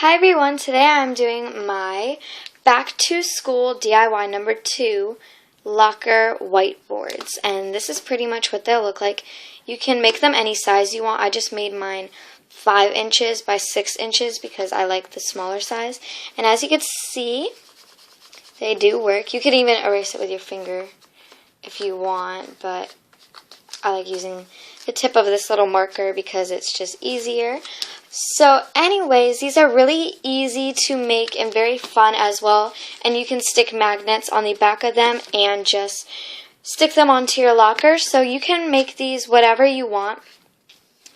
Hi everyone, today I'm doing my back to school DIY number 2 locker whiteboards, and this is pretty much what they'll look like. You can make them any size you want. I just made mine 5 inches by 6 inches because I like the smaller size, and as you can see, they do work. You could even erase it with your finger if you want, but I like using the tip of this little marker because it's just easier. So anyways, these are really easy to make and very fun as well, and you can stick magnets on the back of them and just stick them onto your locker, so you can make these whatever you want.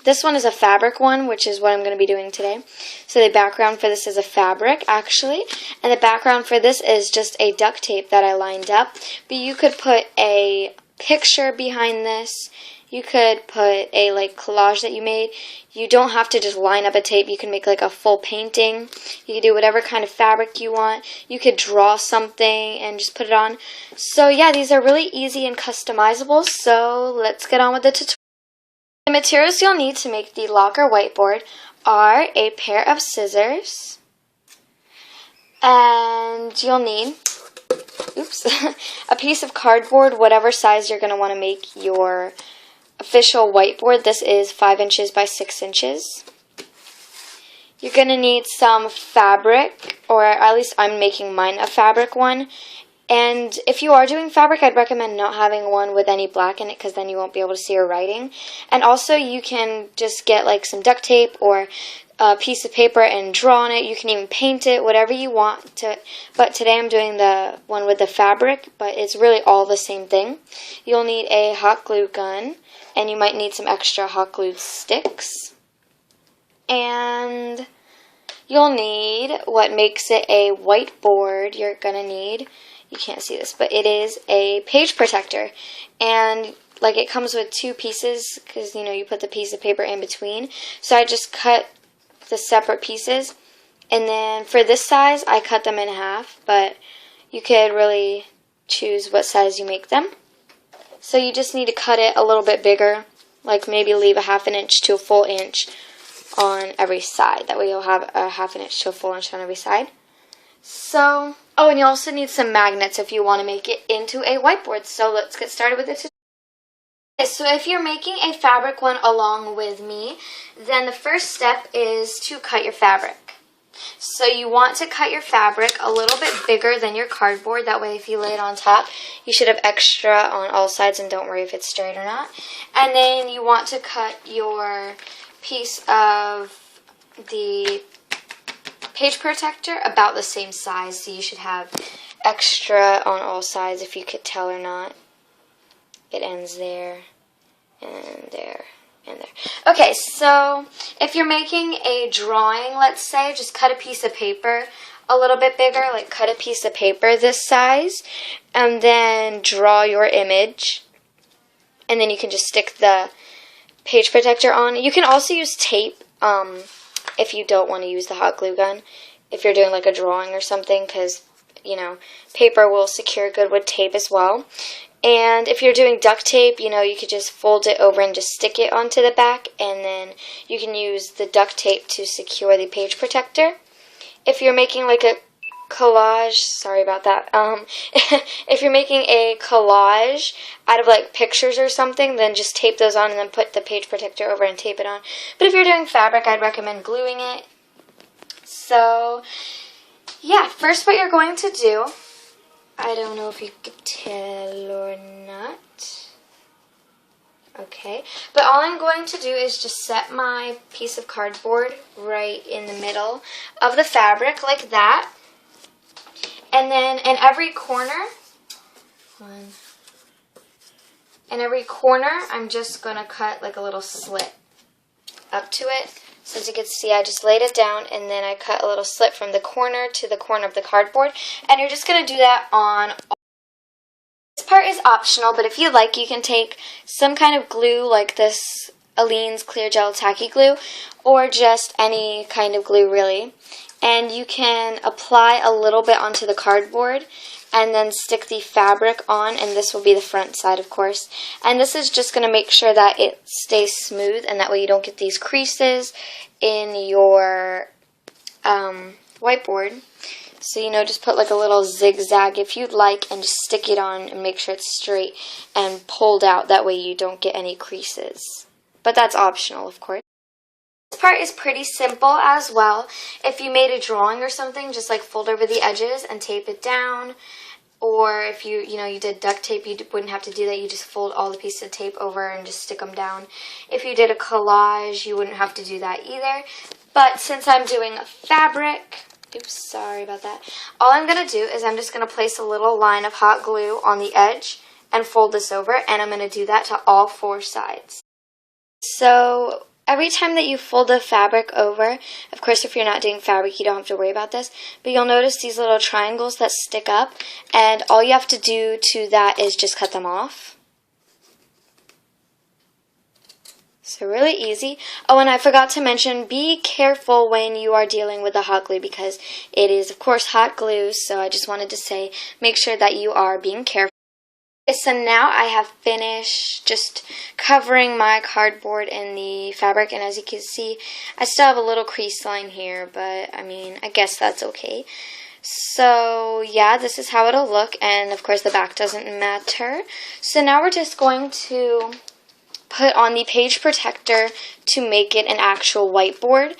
This one is a fabric one, which is what I'm going to be doing today. So the background for this is a fabric, actually, and the background for this is just a duct tape that I lined up, but you could put a picture behind this. You could put a collage that you made. You don't have to just line up a tape. You can make like a full painting. You can do whatever kind of fabric you want. You could draw something and just put it on. So yeah, these are really easy and customizable. So let's get on with the tutorial. The materials you'll need to make the locker whiteboard are a pair of scissors, and you'll need a piece of cardboard, whatever size you're going to want to make your official whiteboard. This is 5 inches by 6 inches. You're going to need some fabric, or at least I'm making mine a fabric one. And if you are doing fabric, I'd recommend not having one with any black in it because then you won't be able to see your writing. And also you can just get like some duct tape or a piece of paper and draw on it. You can even paint it, whatever you want to. But today I'm doing the one with the fabric, but it's really all the same thing. You'll need a hot glue gun, and you might need some extra hot glue sticks. And you'll need what makes it a whiteboard. You're gonna need, you can't see this, but it is a page protector. And like it comes with 2 pieces because you put the piece of paper in between. So I just cut the separate pieces, and then for this size I cut them in half, but you could really choose what size you make them. So you just need to cut it a little bit bigger, like maybe leave a ½ inch to a full inch on every side. That way you'll have a ½ inch to a full inch on every side. So, oh, and you also need some magnets if you want to make it into a whiteboard. So let's get started with this. So if you're making a fabric one along with me, then the first step is to cut your fabric. So you want to cut your fabric a little bit bigger than your cardboard. That way if you lay it on top, you should have extra on all sides, and don't worry if it's straight or not. And then you want to cut your piece of the page protector about the same size, so you should have extra on all sides, if you could tell or not. It ends there, and there, and there. Okay, so if you're making a drawing, let's say, just cut a piece of paper a little bit bigger, like cut a piece of paper this size, and then draw your image, and then you can just stick the page protector on. You can also use tape if you don't want to use the hot glue gun, if you're doing like a drawing or something, because paper will secure good with tape as well. And if you're doing duct tape, you could just fold it over and just stick it onto the back, and then you can use the duct tape to secure the page protector. If you're making like a collage, sorry about that, if you're making a collage out of like pictures or something, then just tape those on and then put the page protector over and tape it on. But if you're doing fabric, I'd recommend gluing it. So yeah, first what you're going to do, I don't know if you could tell or not. Okay, but all I'm going to do is just set my piece of cardboard right in the middle of the fabric like that. And then in every corner, I'm just going to cut like a little slit up to it. So as you can see, I just laid it down, and then I cut a little slit from the corner to the corner of the cardboard. And you're just going to do that on all. This part is optional, but if you like, you can take some kind of glue like this Aleene's Clear Gel Tacky Glue, or just any kind of glue really. And you can apply a little bit onto the cardboard and then stick the fabric on, and this will be the front side, of course. And this is just going to make sure that it stays smooth, and that way you don't get these creases in your whiteboard. So, you know, just put like a little zigzag if you'd like and just stick it on and make sure it's straight and pulled out. That way you don't get any creases. But that's optional, of course. This part is pretty simple as well. If you made a drawing or something, just like fold over the edges and tape it down. Or if you did duct tape, you wouldn't have to do that. You just fold all the pieces of tape over and just stick them down. If you did a collage, you wouldn't have to do that either. But since I'm doing a fabric, oops, sorry about that. All I'm going to do is I'm just going to place a little line of hot glue on the edge and fold this over. And I'm going to do that to all 4 sides. So every time that you fold the fabric over, of course if you're not doing fabric you don't have to worry about this, but you'll notice these little triangles that stick up, and all you have to do to that is just cut them off. So really easy. Oh, and I forgot to mention, be careful when you are dealing with the hot glue because it is of course hot glue, so I just wanted to say make sure that you are being careful. So now I have finished just covering my cardboard in the fabric, and as you can see, I still have a little crease line here, but I mean, I guess that's okay. So yeah, this is how it'll look, and of course the back doesn't matter. So now we're just going to put on the page protector to make it an actual whiteboard.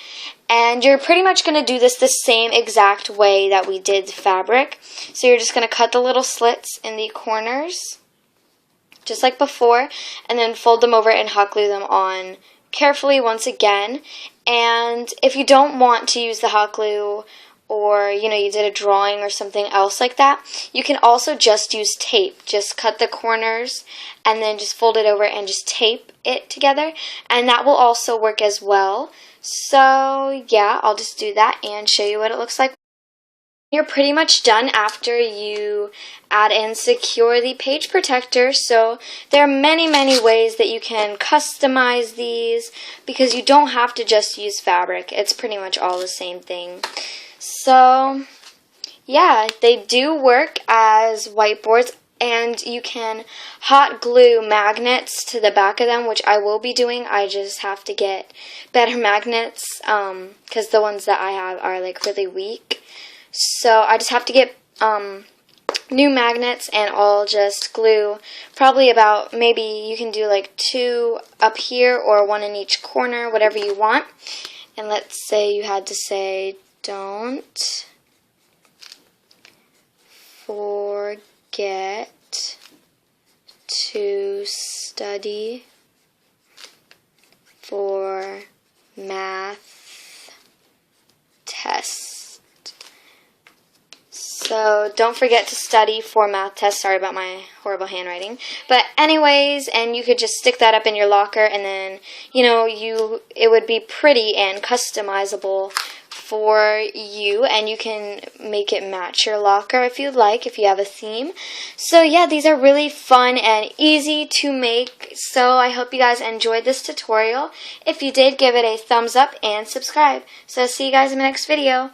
And you're pretty much going to do this the same exact way that we did the fabric. So you're just going to cut the little slits in the corners, just like before, and then fold them over and hot glue them on carefully once again. And if you don't want to use the hot glue, or you did a drawing or something else like that, you can also just use tape. Just cut the corners and then just fold it over and just tape it together, and that will also work as well. So yeah, I'll just do that and show you what it looks like. You're pretty much done after you add and secure the page protector. So there are many ways that you can customize these because you don't have to just use fabric. It's pretty much all the same thing. So yeah, they do work as whiteboards, and you can hot glue magnets to the back of them, which I will be doing. I just have to get better magnets because the ones that I have are like really weak. So I just have to get new magnets, and I'll just glue probably about, maybe you can do like 2 up here or 1 in each corner, whatever you want. And let's say you had to say, don't forget to study for math test. So don't forget to study for math test. Sorry about my horrible handwriting. But anyways, and you could just stick that up in your locker, and then, it would be pretty and customizable for you, and you can make it match your locker if you'd like, if you have a theme. So yeah, these are really fun and easy to make. So I hope you guys enjoyed this tutorial. If you did, give it a thumbs up and subscribe. So see you guys in the next video.